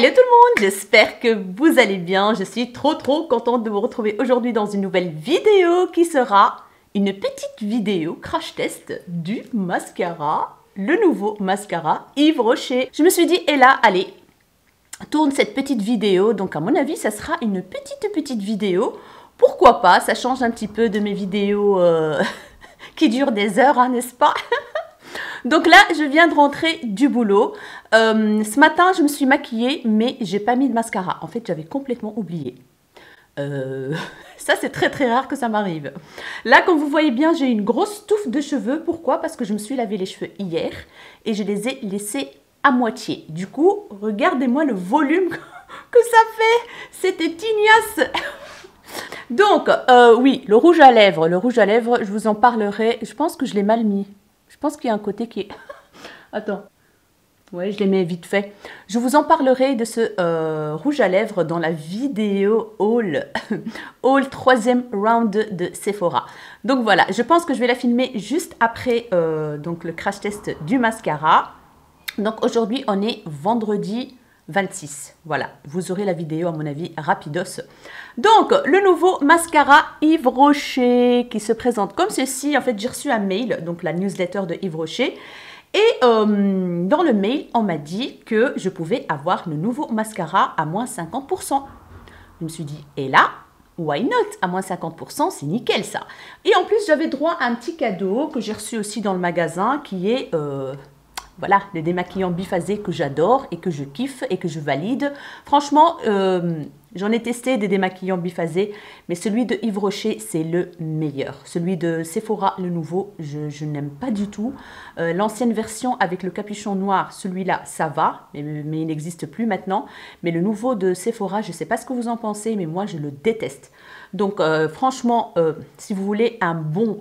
Hello tout le monde, j'espère que vous allez bien. Je suis trop contente de vous retrouver aujourd'hui dans une nouvelle vidéo qui sera une petite vidéo crash test du mascara, le nouveau mascara Yves Rocher. Je me suis dit, et là, allez, tourne cette petite vidéo. Donc à mon avis, ça sera une petite vidéo. Pourquoi pas, ça change un petit peu de mes vidéos qui durent des heures, hein, n'est-ce pas? Donc là, je viens de rentrer du boulot. Ce matin, je me suis maquillée, mais j'ai pas mis de mascara. En fait, j'avais complètement oublié. Ça, c'est très rare que ça m'arrive. Là, comme vous voyez bien, j'ai une grosse touffe de cheveux. Pourquoi? Parce que je me suis lavé les cheveux hier et je les ai laissés à moitié. Du coup, regardez-moi le volume que ça fait. C'était tignasse. Donc, oui, le rouge à lèvres, je vous en parlerai. Je pense que je l'ai mal mis. Je pense qu'il y a un côté qui est... Attends. Ouais, je les mets vite fait. Je vous en parlerai de ce rouge à lèvres dans la vidéo haul, haul 3e round de Sephora. Donc voilà, je pense que je vais la filmer juste après donc le crash test du mascara. Donc aujourd'hui, on est vendredi 26. Voilà, vous aurez la vidéo à mon avis rapidos. Donc, le nouveau mascara Yves Rocher qui se présente comme ceci. En fait, j'ai reçu un mail, donc la newsletter de Yves Rocher. Et dans le mail, on m'a dit que je pouvais avoir le nouveau mascara à moins 50%. Je me suis dit, et là, why not? À moins 50%, c'est nickel ça. Et en plus, j'avais droit à un petit cadeau que j'ai reçu aussi dans le magasin qui est... voilà, le démaquillant biphasé que j'adore et que je kiffe et que je valide. Franchement, j'en ai testé des démaquillants biphasés, mais celui de Yves Rocher, c'est le meilleur. Celui de Sephora, le nouveau, je n'aime pas du tout. L'ancienne version avec le capuchon noir, celui-là, ça va, mais il n'existe plus maintenant. Mais le nouveau de Sephora, je ne sais pas ce que vous en pensez, mais moi, je le déteste. Donc, franchement, si vous voulez un bon...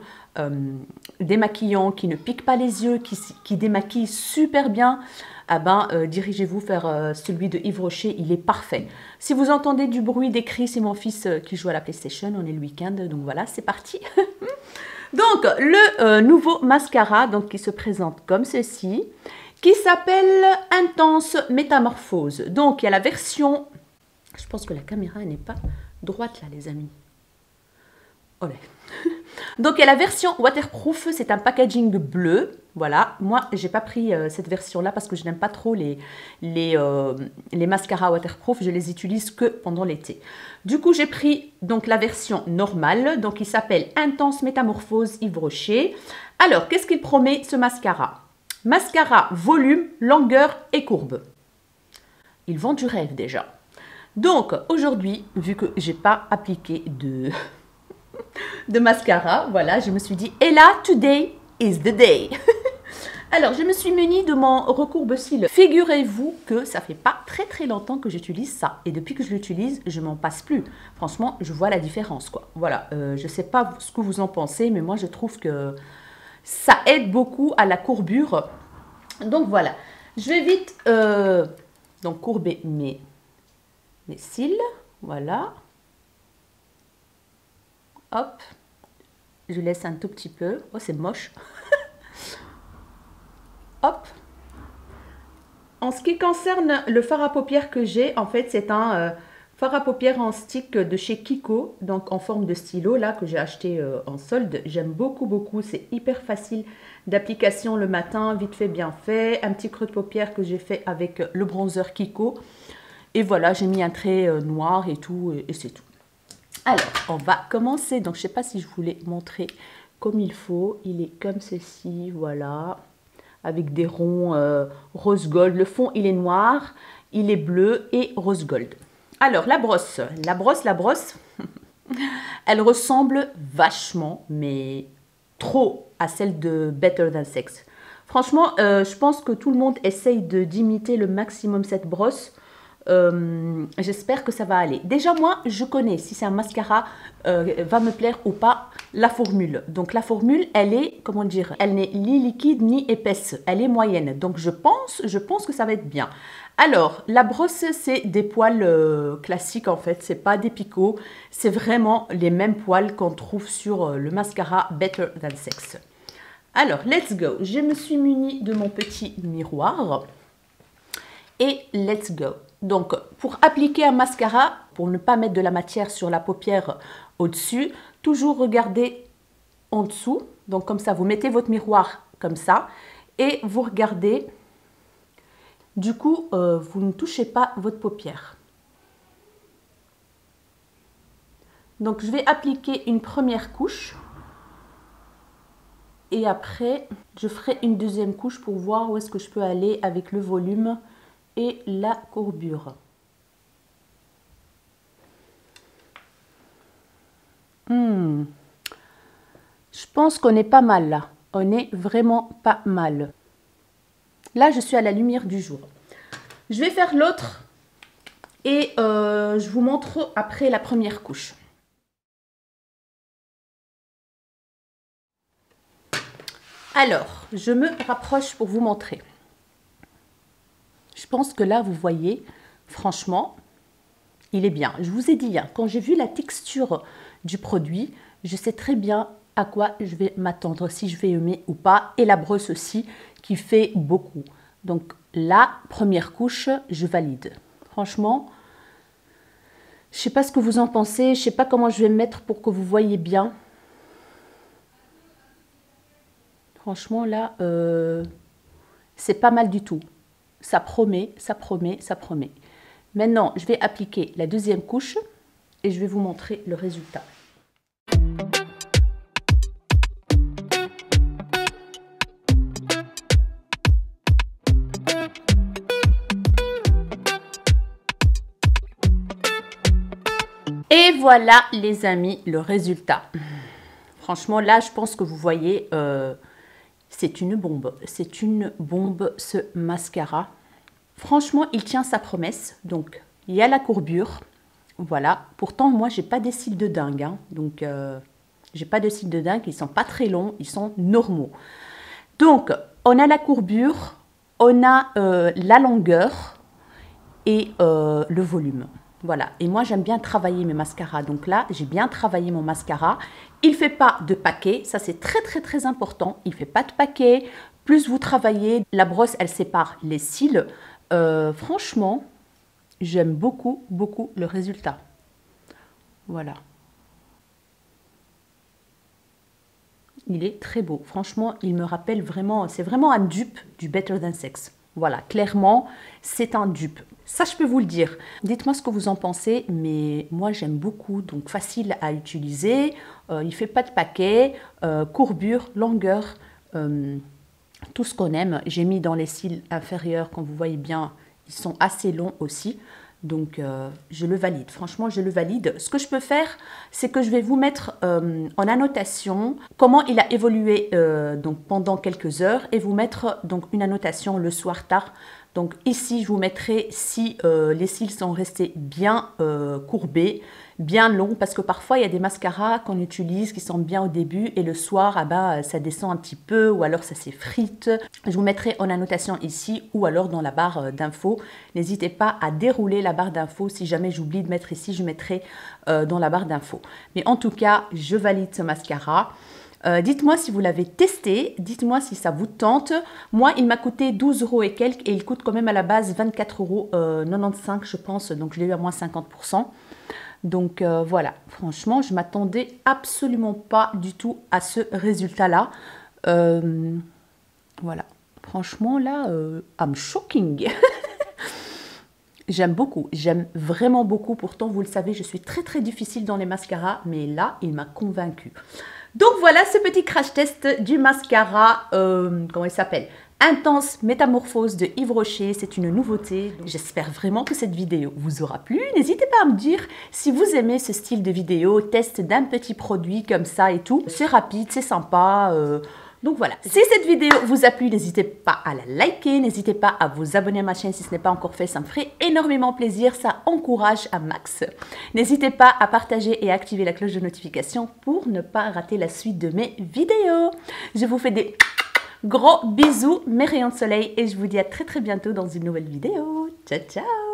démaquillant, qui ne pique pas les yeux, qui démaquille super bien, ah ben, dirigez-vous vers celui de Yves Rocher, il est parfait. Si vous entendez du bruit des cris, c'est mon fils qui joue à la PlayStation, on est le week-end, donc voilà, c'est parti. Donc, le nouveau mascara donc, qui se présente comme ceci, qui s'appelle Intense Métamorphose. Donc, il y a la version, je pense que la caméra n'est pas droite là, les amis. Olé. Donc, il y a la version waterproof, c'est un packaging bleu. Voilà, moi, j'ai pas pris cette version-là parce que je n'aime pas trop les mascaras waterproof. Je les utilise que pendant l'été. Du coup, j'ai pris donc la version normale. Donc, il s'appelle Intense Métamorphose Yves Rocher. Alors, qu'est-ce qu'il promet ce mascara? Mascara, volume, longueur et courbe. Ils vendent du rêve déjà. Donc, aujourd'hui, vu que j'ai pas appliqué de mascara, voilà, je me suis dit, et là, today is the day. Alors, je me suis munie de mon recourbe-cils. Figurez-vous que ça fait pas très longtemps que j'utilise ça. Et depuis que je l'utilise, je m'en passe plus. Franchement, je vois la différence, quoi. Voilà, je sais pas ce que vous en pensez, mais moi, je trouve que ça aide beaucoup à la courbure. Donc, voilà. Je vais vite donc courber mes cils. Voilà. Hop, je laisse un tout petit peu. Oh, c'est moche. Hop. En ce qui concerne le fard à paupières que j'ai, en fait, c'est un fard à paupières en stick de chez Kiko, donc en forme de stylo, là, que j'ai acheté en solde. J'aime beaucoup. C'est hyper facile d'application le matin, vite fait, bien fait. Un petit creux de paupières que j'ai fait avec le bronzer Kiko. Et voilà, j'ai mis un trait noir et tout, et c'est tout. Alors, on va commencer. Donc, je ne sais pas si je voulais montrer comme il faut. Il est comme ceci, voilà. Avec des ronds rose gold. Le fond, il est noir, il est bleu et rose gold. Alors, la brosse. La brosse, elle ressemble vachement, mais trop à celle de Better Than Sex. Franchement, je pense que tout le monde essaye d'imiter le maximum cette brosse. J'espère que ça va aller. Déjà, moi, je connais si c'est un mascara va me plaire ou pas la formule. Donc, la formule, elle est, comment dire, elle n'est ni liquide ni épaisse. Elle est moyenne. Donc, je pense que ça va être bien. Alors, la brosse, c'est des poils classiques en fait. C'est pas des picots. C'est vraiment les mêmes poils qu'on trouve sur le mascara Better Than Sex. Alors, let's go. Je me suis munie de mon petit miroir. Et let's go. Donc, pour appliquer un mascara, pour ne pas mettre de la matière sur la paupière au-dessus, toujours regardez en dessous. Donc, comme ça, vous mettez votre miroir comme ça et vous regardez. Du coup, vous ne touchez pas votre paupière. Donc, je vais appliquer une première couche. Et après, je ferai une deuxième couche pour voir où est-ce que je peux aller avec le volume et la courbure. Je pense qu'on est pas mal là. On est vraiment pas mal. Là, je suis à la lumière du jour. Je vais faire l'autre et je vous montre après la première couche. Alors, je me rapproche pour vous montrer. Je pense que là, vous voyez, franchement, il est bien. Je vous ai dit, hein, quand j'ai vu la texture du produit, je sais très bien à quoi je vais m'attendre, si je vais aimer ou pas. Et la brosse aussi, qui fait beaucoup. Donc, la première couche, je valide. Franchement, je ne sais pas ce que vous en pensez. Je ne sais pas comment je vais me mettre pour que vous voyez bien. Franchement, là, c'est pas mal du tout. Ça promet, ça promet, ça promet. Maintenant, je vais appliquer la deuxième couche et je vais vous montrer le résultat. Et voilà, les amis, le résultat. Franchement, là, je pense que vous voyez... c'est une bombe ce mascara. Franchement, il tient sa promesse. Donc, il y a la courbure. Voilà. Pourtant, moi, j'ai pas des cils de dingue. Hein. Donc, j'ai pas de cils de dingue. Ils sont pas très longs. Ils sont normaux. Donc, on a la courbure. On a la longueur et le volume. Voilà. Et moi, j'aime bien travailler mes mascaras. Donc là, j'ai bien travaillé mon mascara. Il ne fait pas de paquet. Ça, c'est très, très, très important. Il ne fait pas de paquet. Plus vous travaillez, la brosse, elle sépare les cils. Franchement, j'aime beaucoup, beaucoup le résultat. Voilà. Il est très beau. Franchement, il me rappelle vraiment... C'est vraiment un dupe du Better Than Sex. Voilà, clairement, c'est un dupe. Ça, je peux vous le dire. Dites-moi ce que vous en pensez, mais moi, j'aime beaucoup. Donc, facile à utiliser. Il ne fait pas de paquet. Courbure, longueur, tout ce qu'on aime. J'ai mis dans les cils inférieurs, comme vous voyez bien, ils sont assez longs aussi. Donc, je le valide. Franchement, je le valide. Ce que je peux faire, c'est que je vais vous mettre en annotation comment il a évolué donc pendant quelques heures et vous mettre donc une annotation le soir tard. Donc ici, je vous mettrai si les cils sont restés bien courbés, bien longs, parce que parfois, il y a des mascaras qu'on utilise qui sont bien au début et le soir, ah ben, ça descend un petit peu ou alors ça s'effrite. Je vous mettrai en annotation ici ou alors dans la barre d'infos. N'hésitez pas à dérouler la barre d'infos. Si jamais j'oublie de mettre ici, je mettrai dans la barre d'infos. Mais en tout cas, je valide ce mascara. Dites-moi si vous l'avez testé, dites-moi si ça vous tente. Moi, il m'a coûté 12 € et quelques et il coûte quand même à la base 24,95 € je pense. Donc, je l'ai eu à moins 50%. Donc, voilà. Franchement, je ne m'attendais absolument pas du tout à ce résultat-là. Voilà. Franchement, là, I'm shocking. J'aime beaucoup, j'aime vraiment beaucoup. Pourtant, vous le savez, je suis très très difficile dans les mascaras, mais là, il m'a convaincue. Donc voilà ce petit crash test du mascara, comment il s'appelle? Intense Métamorphose de Yves Rocher. C'est une nouveauté. J'espère vraiment que cette vidéo vous aura plu. N'hésitez pas à me dire si vous aimez ce style de vidéo, test d'un petit produit comme ça et tout. C'est rapide, c'est sympa. Donc voilà, si cette vidéo vous a plu, n'hésitez pas à la liker, n'hésitez pas à vous abonner à ma chaîne si ce n'est pas encore fait, ça me ferait énormément plaisir, ça encourage à max. N'hésitez pas à partager et à activer la cloche de notification pour ne pas rater la suite de mes vidéos. Je vous fais des gros bisous, mes rayons de soleil et je vous dis à très très bientôt dans une nouvelle vidéo. Ciao ciao!